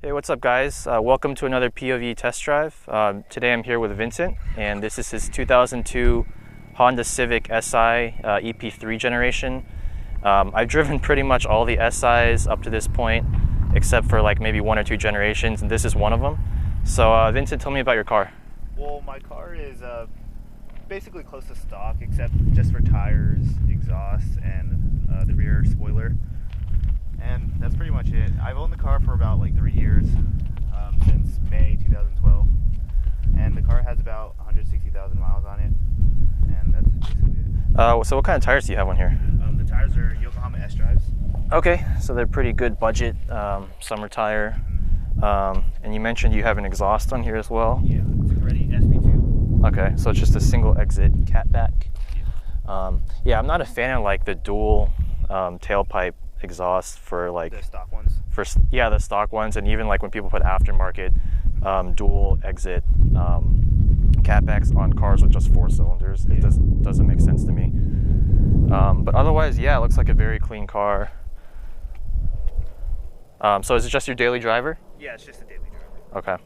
Hey, what's up guys? Welcome to another POV test drive. Today I'm here with Vincent, and this is his 2002 Honda Civic Si EP3 generation. I've driven pretty much all the SIs up to this point, except for like maybe one or two generations, and this is one of them. So Vincent, tell me about your car. Well, my car is basically close to stock, except just for tires, exhaust, and the rear spoiler. And that's pretty much it. I've owned the car for about like 3 years, since May 2012. And the car has about 160,000 miles on it. And that's basically it. So what kind of tires do you have on here? The tires are Yokohama S drives. Okay, so they're pretty good budget summer tire. And you mentioned you have an exhaust on here as well. Yeah, it's a Ready SP2. Okay, so it's just a single exit catback. Yeah, I'm not a fan of like the dual tailpipe exhaust for like The stock ones. The stock ones, and even like when people put aftermarket dual exit catbacks on cars with just 4 cylinders, it doesn't make sense to me. But otherwise, yeah, it looks like a very clean car. So is it just your daily driver? Yeah, it's just a daily driver. Okay.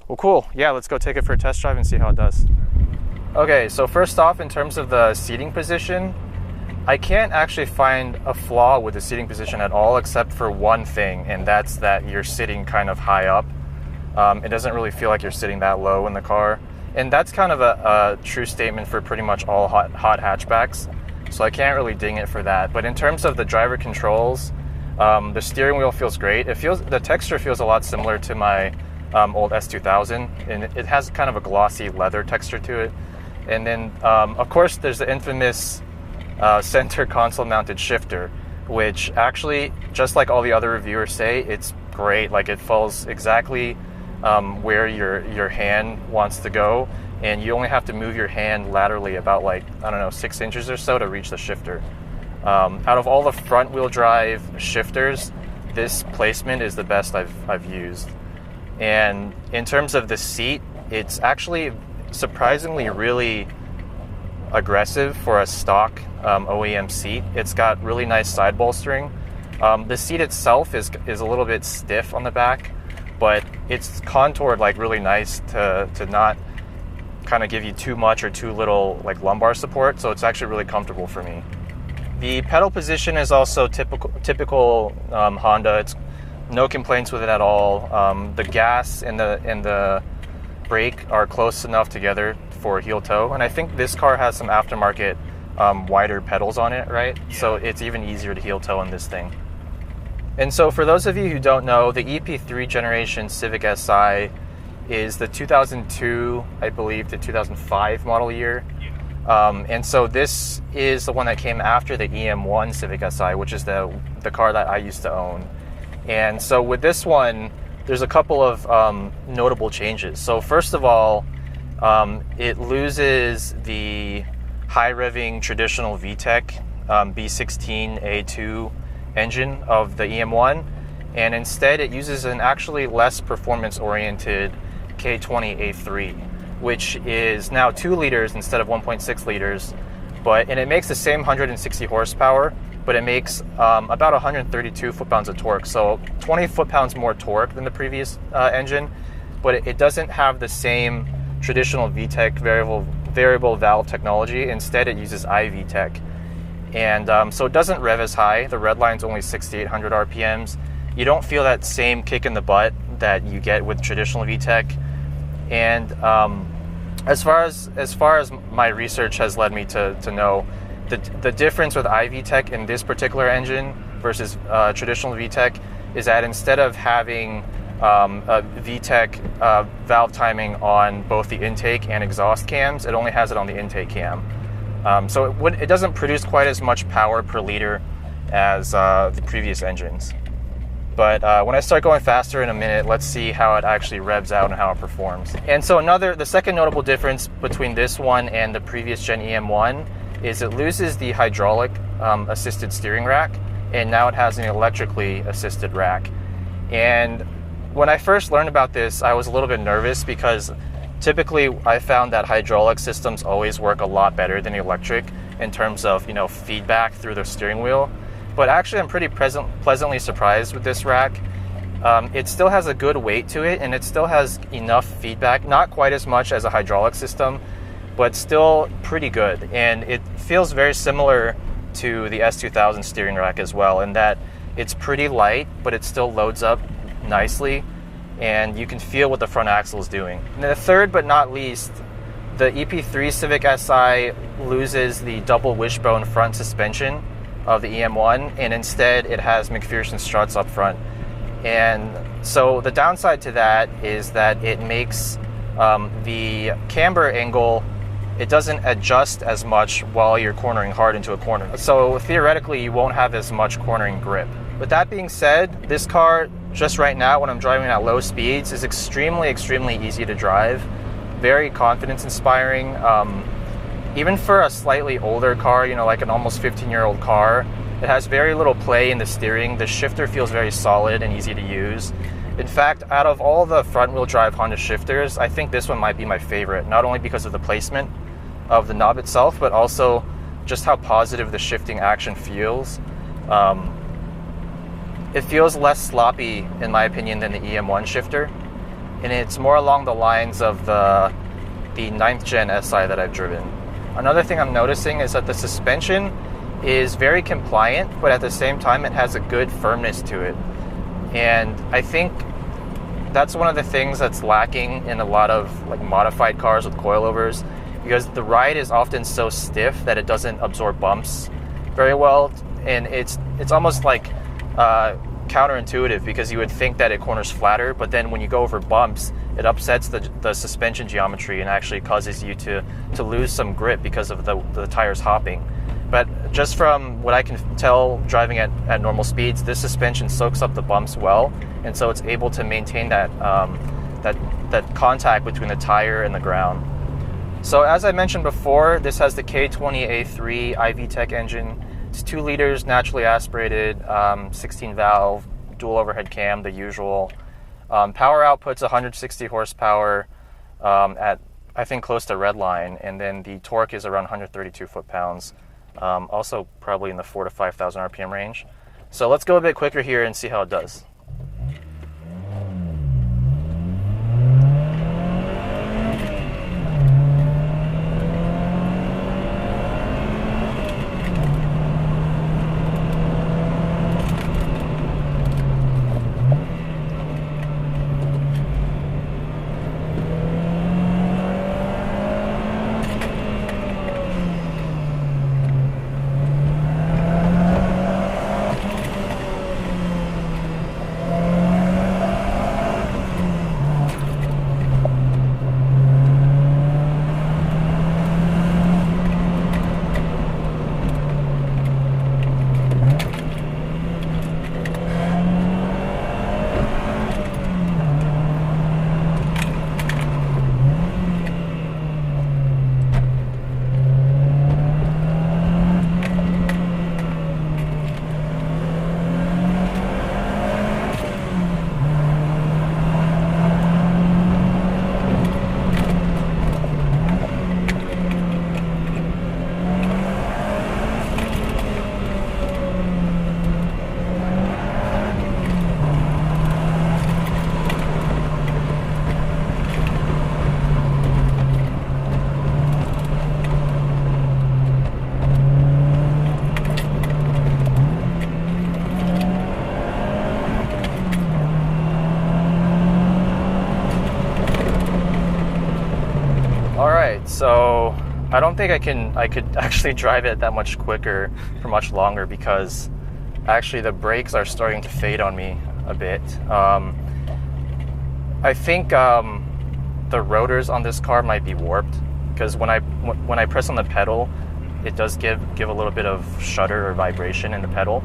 Well, cool. Yeah, let's go take it for a test drive and see how it does. Okay, so first off, in terms of the seating position, I can't actually find a flaw with the seating position at all, except for one thing, and that's that you're sitting kind of high up. It doesn't really feel like you're sitting that low in the car. And that's kind of a true statement for pretty much all hot hatchbacks. So I can't really ding it for that. But in terms of the driver controls, the steering wheel feels great. The texture feels a lot similar to my old S2000, and it has kind of a glossy leather texture to it. And then, of course, there's the infamous center console mounted shifter, which actually, just like all the other reviewers say, it's great. Like, it falls exactly where your hand wants to go, and you only have to move your hand laterally about, like, I don't know, 6 inches or so to reach the shifter. Out of all the front wheel drive shifters, this placement is the best I've used. And in terms of the seat, it's actually surprisingly really aggressive for a stock OEM seat. It's got really nice side bolstering. The seat itself is a little bit stiff on the back, but it's contoured like really nice to not kind of give you too much or too little like lumbar support, so it's actually really comfortable for me. The pedal position is also typical Honda. It's no complaints with it at all. The gas and the brake are close enough together for heel toe, and I think this car has some aftermarket wider pedals on it, right? Yeah. So it's even easier to heel toe on this thing. And so for those of you who don't know, the EP3 generation Civic Si is the 2002, I believe, to 2005 model year. Yeah. And so this is the one that came after the EM1 Civic Si, which is the car that I used to own. And so with this one, there's a couple of notable changes. So first of all, it loses the high revving traditional VTEC B16A2 engine of the EM1, and instead it uses an actually less performance oriented K20A3, which is now 2 liters instead of 1.6 liters, and it makes the same 160 horsepower, but it makes about 132 foot-pounds of torque, so 20 foot-pounds more torque than the previous engine, but it doesn't have the same traditional VTEC variable valve technology. Instead, it uses iVTEC, and so it doesn't rev as high. The red line's only 6,800 RPMs. You don't feel that same kick in the butt that you get with traditional VTEC. And as far as my research has led me to know, the difference with iVTEC in this particular engine versus traditional VTEC is that instead of having a VTEC valve timing on both the intake and exhaust cams, it only has it on the intake cam. So it doesn't produce quite as much power per liter as the previous engines. But when I start going faster in a minute, let's see how it actually revs out and how it performs. And so the second notable difference between this one and the previous Gen EM1 is it loses the hydraulic assisted steering rack, and now it has an electrically assisted rack. And when I first learned about this, I was a little bit nervous because typically I found that hydraulic systems always work a lot better than electric in terms of, feedback through the steering wheel. But actually I'm pretty pleasantly surprised with this rack. It still has a good weight to it, and it still has enough feedback, not quite as much as a hydraulic system, but still pretty good. And it feels very similar to the S2000 steering rack as well, in that it's pretty light, but it still loads up nicely, and you can feel what the front axle is doing. And then the third but not least, the EP3 Civic Si loses the double wishbone front suspension of the EM1, and instead it has McPherson struts up front. And so the downside to that is that it makes the camber angle, it doesn't adjust as much while you're cornering hard into a corner. So theoretically, you won't have as much cornering grip. With that being said, this car, just right now when I'm driving at low speeds, is extremely easy to drive. Very confidence inspiring. Even for a slightly older car, you know, like an almost 15-year-old car, it has very little play in the steering. The shifter feels very solid and easy to use. In fact, out of all the front-wheel drive Honda shifters, I think this one might be my favorite, not only because of the placement of the knob itself, but also just how positive the shifting action feels. It feels less sloppy, in my opinion, than the EM1 shifter, and it's more along the lines of the 9th gen SI that I've driven. Another thing I'm noticing is that the suspension is very compliant, but at the same time it has a good firmness to it. And I think that's one of the things that's lacking in a lot of like modified cars with coilovers, because the ride is often so stiff that it doesn't absorb bumps very well, and it's almost like counterintuitive, because you would think that it corners flatter, but then when you go over bumps, it upsets the suspension geometry and actually causes you to lose some grip because of the tires hopping. But just from what I can tell driving at normal speeds, this suspension soaks up the bumps well, and so it's able to maintain that contact between the tire and the ground. So as I mentioned before, this has the K20A3 VTEC engine. It's 2 liters, naturally aspirated, 16 valve, dual overhead cam, the usual. Power output's 160 horsepower at, I think, close to redline, and then the torque is around 132 foot-pounds. Also probably in the 4,000 to 5,000 RPM range. So let's go a bit quicker here and see how it does. So I don't think I could actually drive it that much quicker for much longer, because actually the brakes are starting to fade on me a bit. I think the rotors on this car might be warped, because when I press on the pedal, it does give a little bit of shudder or vibration in the pedal.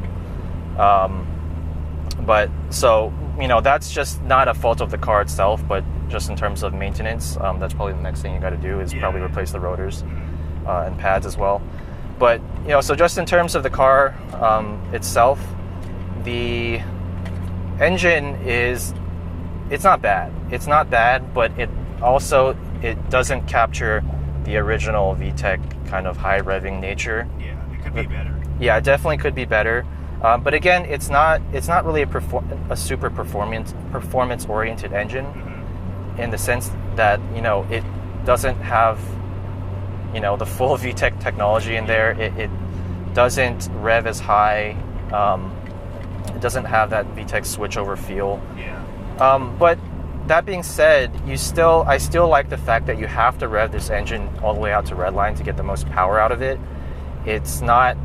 But so, you know, that's just not a fault of the car itself, but just in terms of maintenance, that's probably the next thing you got to do is probably replace the rotors and pads as well. But, you know, so just in terms of the car itself, the engine it's not bad. It's not bad, but it doesn't capture the original VTEC kind of high revving nature. Yeah, it could be better. Yeah, it definitely could be better. But again, it's not really a super performance oriented engine, in the sense that, you know, it doesn't have, you know, the full VTEC technology in there. It doesn't rev as high. It doesn't have that VTEC switchover feel. But that being said, I still like the fact that you have to rev this engine all the way out to redline to get the most power out of it. It's not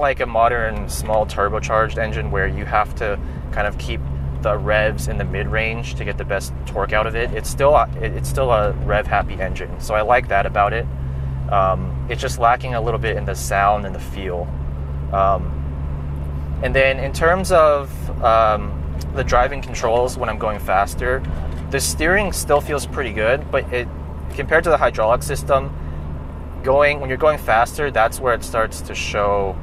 like a modern small turbocharged engine where you have to kind of keep the revs in the mid-range to get the best torque out of it. It's still a rev-happy engine, so I like that about it. It's just lacking a little bit in the sound and the feel. And then in terms of the driving controls when I'm going faster, the steering still feels pretty good, but compared to the hydraulic system, when you're going faster, that's where it starts to show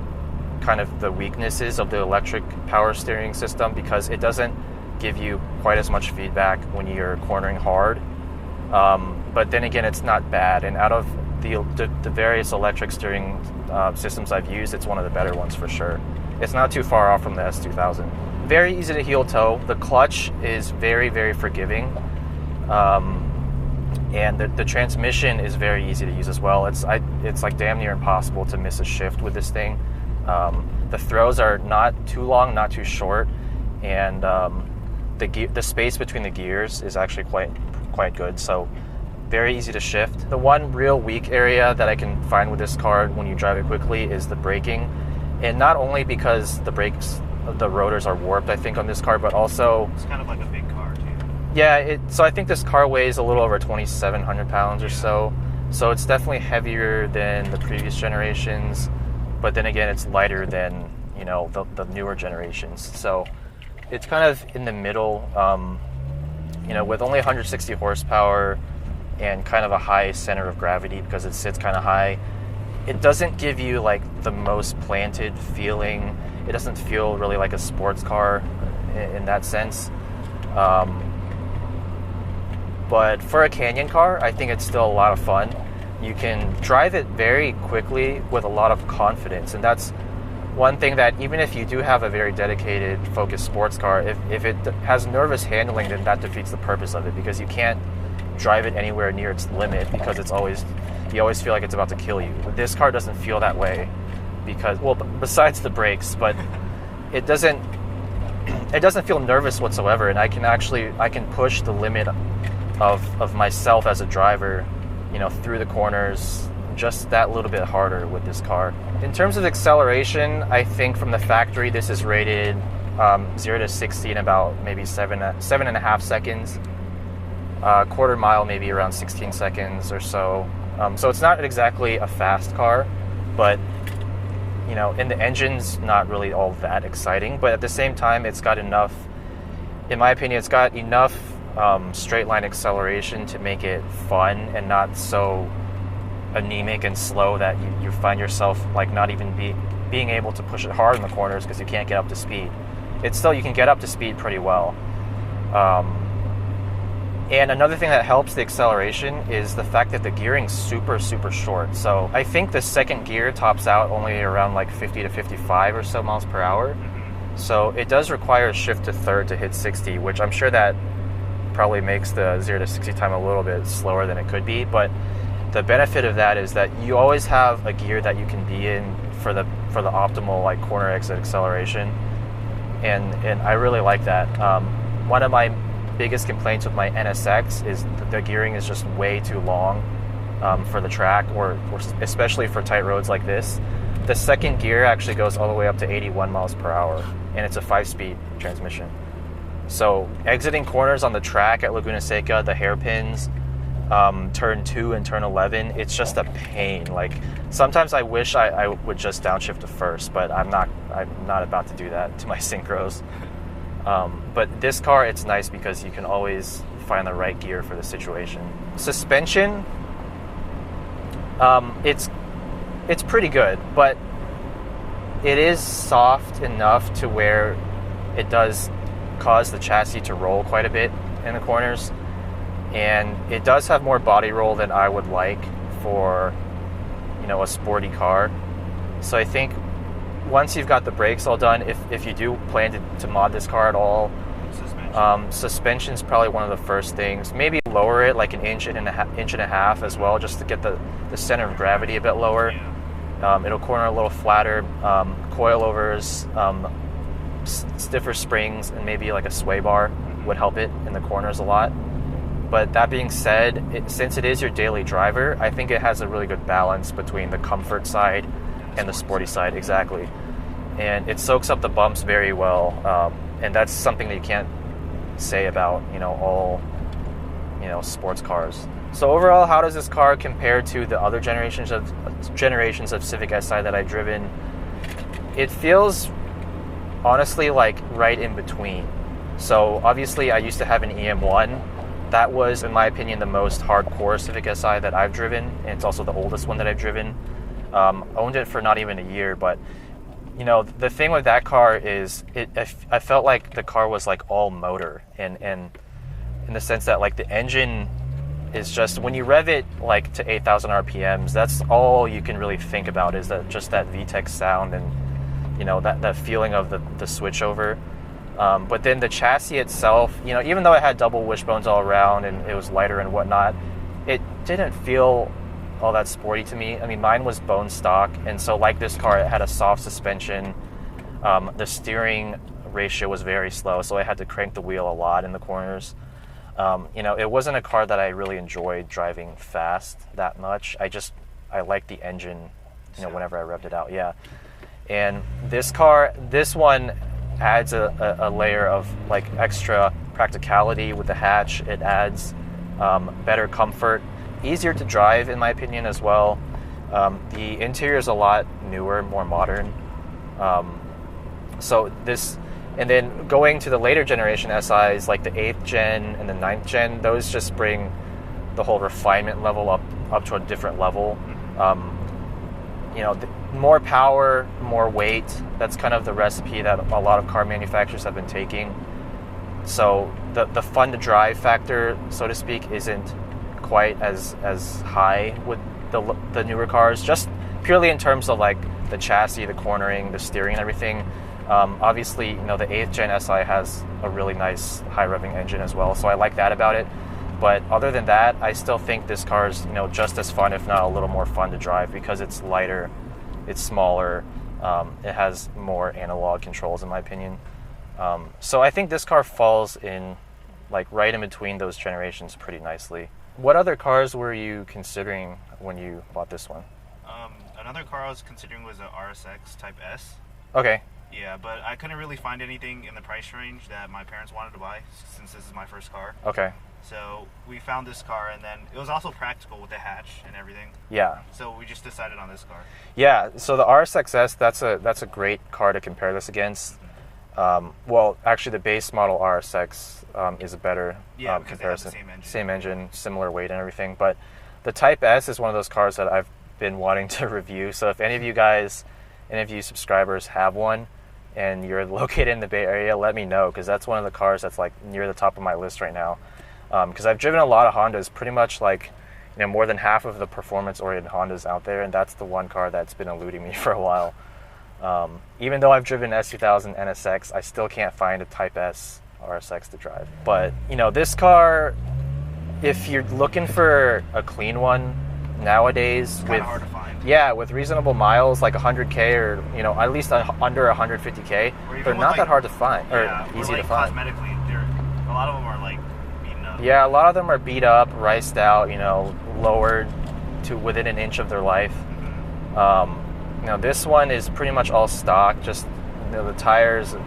kind of the weaknesses of the electric power steering system, because it doesn't give you quite as much feedback when you're cornering hard. But then again, it's not bad, and out of the various electric steering systems I've used, it's one of the better ones for sure. It's not too far off from the S2000. Very easy to heel toe. The clutch is very, very forgiving. And the transmission is very easy to use as well. It's like damn near impossible to miss a shift with this thing. The throws are not too long, not too short, and the space between the gears is actually quite good. So very easy to shift. The one real weak area that I can find with this car when you drive it quickly is the braking, and not only because the rotors are warped, I think, on this car, but also it's kind of like a big car too. Yeah, so I think this car weighs a little over 2,700 pounds or so. So it's definitely heavier than the previous generations, but then again, it's lighter than, you know, the newer generations. So it's kind of in the middle, you know, with only 160 horsepower and kind of a high center of gravity because it sits kind of high. It doesn't give you like the most planted feeling. It doesn't feel really like a sports car in that sense. But for a canyon car, I think it's still a lot of fun. You can drive it very quickly with a lot of confidence, and that's one thing that even if you do have a very dedicated, focused sports car, if it has nervous handling, then that defeats the purpose of it, because you can't drive it anywhere near its limit, because you always feel like it's about to kill you. This car doesn't feel that way, because, well, besides the brakes, but it doesn't feel nervous whatsoever, and I can push the limit of myself as a driver, you know, through the corners just that little bit harder with this car. In terms of acceleration, I think from the factory this is rated 0 to 60 in about maybe 7.5 seconds. Quarter mile maybe around 16 seconds or so. So it's not exactly a fast car, but you know, and the engine's not really all that exciting, but at the same time, it's got enough, in my opinion, it's got enough straight line acceleration to make it fun and not so anemic and slow that you find yourself like not even being able to push it hard in the corners because you can't get up to speed. You can get up to speed pretty well. And another thing that helps the acceleration is the fact that the gearing's super, super short. So I think the second gear tops out only around like 50 to 55 or so miles per hour. So it does require a shift to third to hit 60, which I'm sure that probably makes the 0 to 60 time a little bit slower than it could be. But the benefit of that is that you always have a gear that you can be in for the optimal like corner exit acceleration. And I really like that. One of my biggest complaints with my NSX is the gearing is just way too long for the track, or especially for tight roads like this. The second gear actually goes all the way up to 81 miles per hour, and it's a 5-speed transmission. So exiting corners on the track at Laguna Seca, the hairpins, turn 2 and turn 11, it's just a pain. Like sometimes I wish I would just downshift to first, but I'm not about to do that to my synchros. But this car, it's nice because you can always find the right gear for the situation. Suspension, it's pretty good, but it is soft enough to where it does cause the chassis to roll quite a bit in the corners, and it does have more body roll than I would like for, you know, a sporty car. So I think once you've got the brakes all done, if you do plan to mod this car at all, suspension's probably one of the first things. Maybe lower it like an inch and a half as well, just to get the center of gravity a bit lower. It'll corner a little flatter. Coilovers, stiffer springs, and maybe like a sway bar would help it in the corners a lot. But that being said, since it is your daily driver, I think it has a really good balance between the comfort side and the sporty side. Exactly. And it soaks up the bumps very well. And that's something that you can't say about, all, sports cars. So overall, how does this car compare to the other generations of Civic Si that I've driven? It feels honestly like right in between. So obviously I used to have an EM1. That was, in my opinion, the most hardcore Civic Si that I've driven, and it's also the oldest one that I've driven. Owned it for not even a year, but the thing with that car is I felt like the car was like all motor, and in the sense that like the engine is just, when you rev it like to 8,000 RPMs, that's all you can really think about, is that just that VTEC sound and that feeling of the switchover. But then the chassis itself, even though it had double wishbones all around and it was lighter and whatnot, it didn't feel all that sporty to me. I mean, mine was bone stock, and so like this car, it had a soft suspension. The steering ratio was very slow, so I had to crank the wheel a lot in the corners. It wasn't a car that I really enjoyed driving fast that much. I liked the engine, whenever I revved it out. Yeah. And this one adds a layer of like extra practicality with the hatch. It adds better comfort, easier to drive in my opinion as well. The interior is a lot newer, more modern. And then going to the later generation SIs, like the 8th gen and the 9th gen, those just bring the whole refinement level up to a different level. More power, more weight. That's kind of the recipe that a lot of car manufacturers have been taking. So the fun to drive factor, so to speak, isn't quite as high with the newer cars, just purely in terms of like the chassis, the cornering, the steering, and everything. Obviously, the 8th gen SI has a really nice high revving engine as well, so I like that about it. But other than that, I still think this car is just as fun, if not a little more fun to drive, because it's lighter, it's smaller, it has more analog controls in my opinion. So I think this car falls in like right in between those generations pretty nicely. What other cars were you considering when you bought this one? Another car I was considering was a RSX Type S. Okay. Yeah, but I couldn't really find anything in the price range that my parents wanted to buy, since this is my first car. Okay. So we found this car, and then it was also practical with the hatch and everything. Yeah. So we just decided on this car. Yeah, so the RSXS, that's a great car to compare this against. Well, actually the base model RSX is a better comparison. Same engine, similar weight and everything. But the Type S is one of those cars that I've been wanting to review. So if any of you subscribers have one, and you're located in the Bay Area, let me know, because that's one of the cars that's like near the top of my list right now. Because I've driven a lot of Hondas, pretty much like more than half of the performance-oriented Hondas out there, and that's the one car that's been eluding me for a while. Even though I've driven S2000 NSX, I still can't find a Type S RSX to drive. But this car, if you're looking for a clean one nowadays, it's hard to find. Yeah, with reasonable miles, like 100K or at least under 150K, they're not that hard to find or easy to find. Cosmetically, a lot of them are like beaten up. Yeah, a lot of them are beat up, riced out, lowered to within an inch of their life. This one is pretty much all stock. Just the tires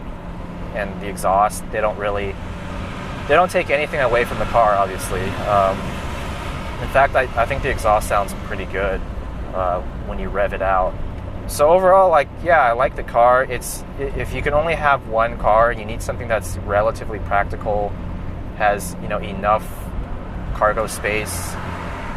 and the exhaust, they don't take anything away from the car, obviously. In fact, I think the exhaust sounds pretty good when you rev it out. So overall, I like the car. If you can only have one car, you need something that's relatively practical, has enough cargo space,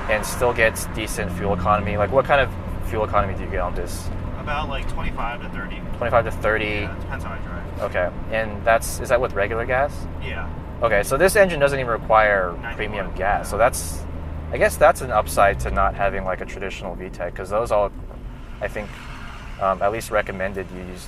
and still gets decent fuel economy. Like, what kind of fuel economy do you get on this? About like 25 to 30. 25 to 30. Yeah, it depends how I drive. Okay, and is that with regular gas? Yeah. Okay, so this engine doesn't even require premium gas. So I guess that's an upside to not having like a traditional VTEC, because those all, I think, at least recommended you use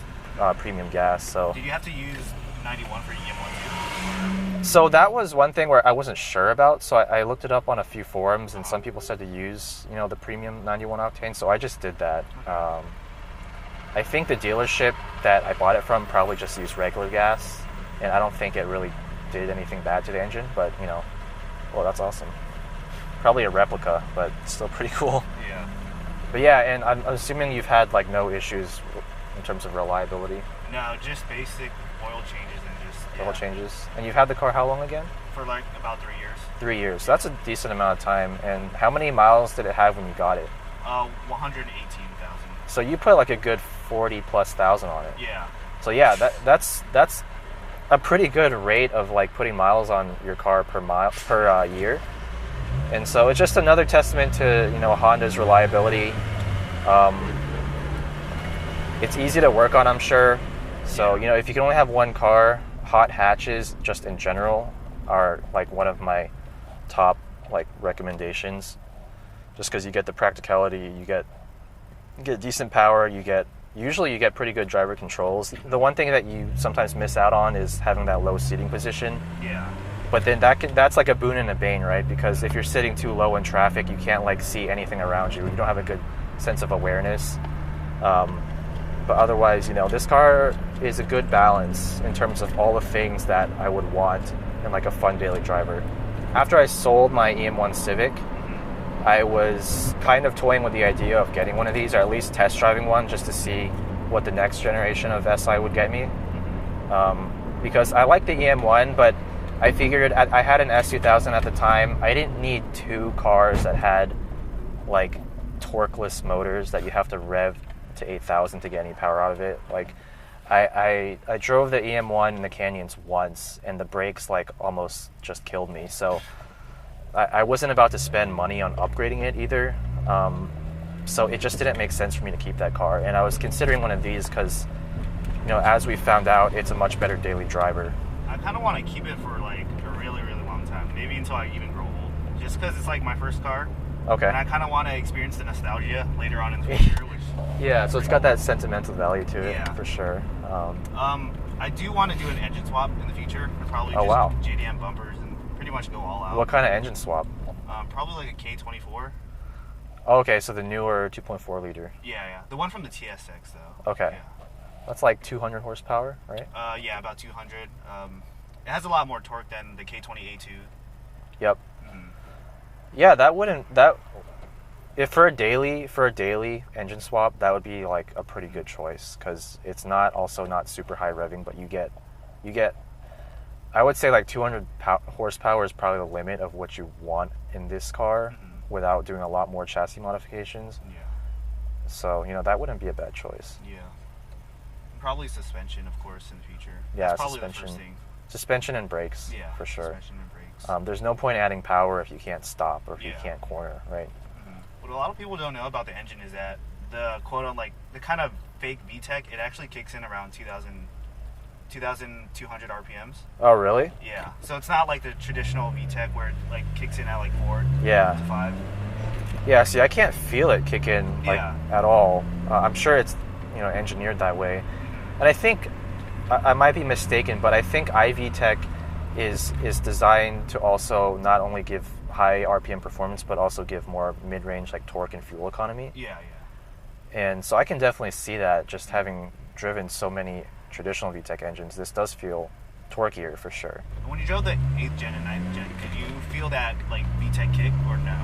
premium gas. So Did you have to use 91 for EM1 too? So that was one thing where I wasn't sure about. So I looked it up on a few forums, and some people said to use, the premium 91 octane. So I just did that. I think the dealership that I bought it from probably just used regular gas, and I don't think it really did anything bad to the engine. But well, that's awesome. Probably a replica, but still pretty cool. Yeah. But yeah, and I'm assuming you've had like no issues in terms of reliability. No, just basic oil changes and just Oil changes. And you've had the car how long again? for like about 3 years. 3 years. So that's a decent amount of time. And how many miles did it have when you got it? 118,000. So you put like a good 40+ thousand on it. Yeah. So yeah, that's a pretty good rate of like putting miles on your car per year. And so it's just another testament to Honda's reliability. It's easy to work on, I'm sure. So if you can only have one car, hot hatches just in general are like one of my top like recommendations. Just because you get the practicality, you get decent power, usually you get pretty good driver controls. The one thing that you sometimes miss out on is having that low seating position. Yeah. But then that's like a boon and a bane, right? Because if you're sitting too low in traffic, you can't like see anything around you. You don't have a good sense of awareness. But otherwise, this car is a good balance in terms of all the things that I would want in like a fun daily driver. After I sold my EM1 Civic, I was kind of toying with the idea of getting one of these, or at least test driving one, just to see what the next generation of SI would get me. Because I like the EM1, but I figured I had an S2000 at the time. I didn't need two cars that had like torqueless motors that you have to rev to 8,000 to get any power out of it. Like I drove the EM1 in the canyons once, and the brakes like almost just killed me. So I wasn't about to spend money on upgrading it either. So it just didn't make sense for me to keep that car. And I was considering one of these because, as we found out, it's a much better daily driver. I kind of want to keep it for like a really, really long time. Maybe until I even grow old. Just because it's like my first car. Okay. And I kind of want to experience the nostalgia later on in the future. Yeah, so it's got that sentimental value to it, for sure. I do want to do an engine swap in the future. Probably just JDM bumpers and pretty much go all out. What kind of engine swap? Probably like a K24. Oh, okay, so the newer 2.4 liter. Yeah. The one from the TSX though. Okay. Yeah. That's like 200 horsepower, right? Yeah, about 200. It has a lot more torque than the K20A2. Yep. Yeah, if for a daily engine swap, that would be like a pretty good choice, because it's not super high revving, but you get I would say like 200 horsepower is probably the limit of what you want in this car without doing a lot more chassis modifications. Yeah. So, that wouldn't be a bad choice. Yeah. Probably suspension, of course, in the future. Yeah, that's probably suspension. The first thing. Suspension and brakes, for sure. Suspension and brakes. There's no point adding power if you can't stop or if you can't corner, right? What a lot of people don't know about the engine is that the the kind of fake VTEC, it actually kicks in around 2,200 RPMs. Oh, really? Yeah. So it's not like the traditional VTEC where it like kicks in at like 4 to 5. Yeah, see, I can't feel it kick in at all. I'm sure it's engineered that way. And I think I might be mistaken, but I think iVTEC is designed to also not only give high RPM performance, but also give more mid-range like torque and fuel economy. Yeah. And so I can definitely see that, just having driven so many traditional VTEC engines. This does feel torquier for sure. When you drove the 8th gen and 9th gen, could you feel that like VTEC kick or no?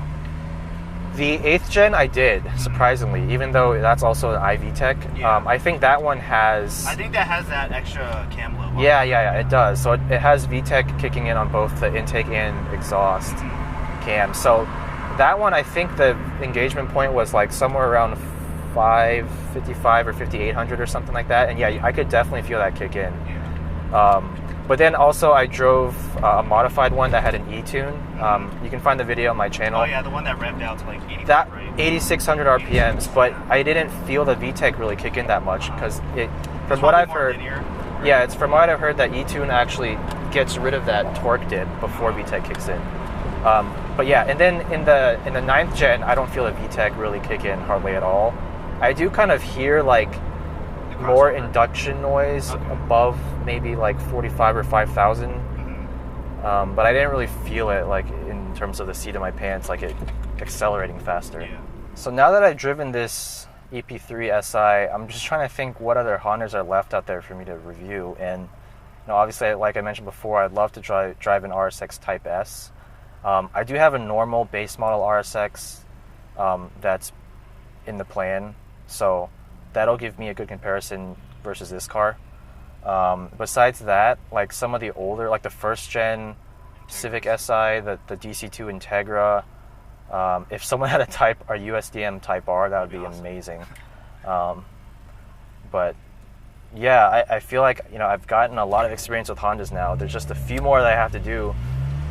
The 8th gen I did, surprisingly, even though that's also an iVTEC. Yeah. I think that one has... I think that has that extra cam lobe. Yeah, it does. So it has VTEC kicking in on both the intake and exhaust cam. So that one, I think the engagement point was like somewhere around 555 or 5800 or something like that. And yeah, I could definitely feel that kick in. Yeah. But then also I drove a modified one that had an E-tune. You can find the video on my channel. Oh yeah, the one that revved out to like 85, that right? 8,600 RPMs, but I didn't feel the VTEC really kick in that much, because from what I've heard, it's from what I've heard that E-tune actually gets rid of that torque dip before VTEC kicks in. But yeah, and then in the 9th gen, I don't feel the VTEC really kick in hardly at all. I do kind of hear like The more crossover? induction noise Okay. above maybe like 45 or 5,000. Mhm. But I didn't really feel it like in terms of the seat of my pants, like it accelerating faster. Yeah. So now that I've driven this EP3 Si, I'm just trying to think what other Hondas are left out there for me to review. And you know, obviously, like I mentioned before, I'd love to drive an RSX Type S. I do have a normal base model RSX that's in the plan, so that'll give me a good comparison versus this car. Besides that, like some of the older, like the first gen Civic Si, the DC2 Integra, if someone had a USDM Type R, that would be Awesome. amazing. But yeah, I feel like, you know, I've gotten a lot of experience with Hondas now. There's just a few more that I have to do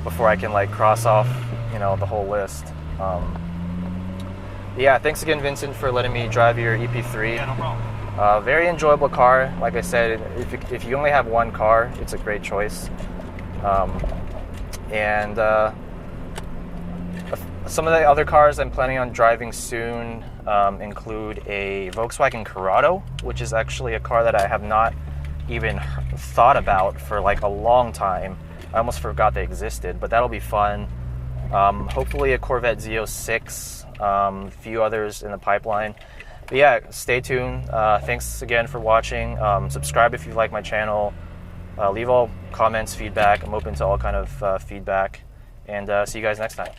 before I can like cross off, you know, the whole list. Yeah, thanks again, Vincent, for letting me drive your EP3. Yeah, no problem. Very enjoyable car. Like I said, if you only have one car, it's a great choice. And some of the other cars I'm planning on driving soon include a Volkswagen Corrado, which is actually a car that I have not even thought about for like a long time. I almost forgot they existed, but that'll be fun. Hopefully a Corvette Z06, a few others in the pipeline. But yeah, stay tuned. Thanks again for watching. Subscribe if you like my channel. Leave all comments, feedback. I'm open to all kind of feedback. And see you guys next time.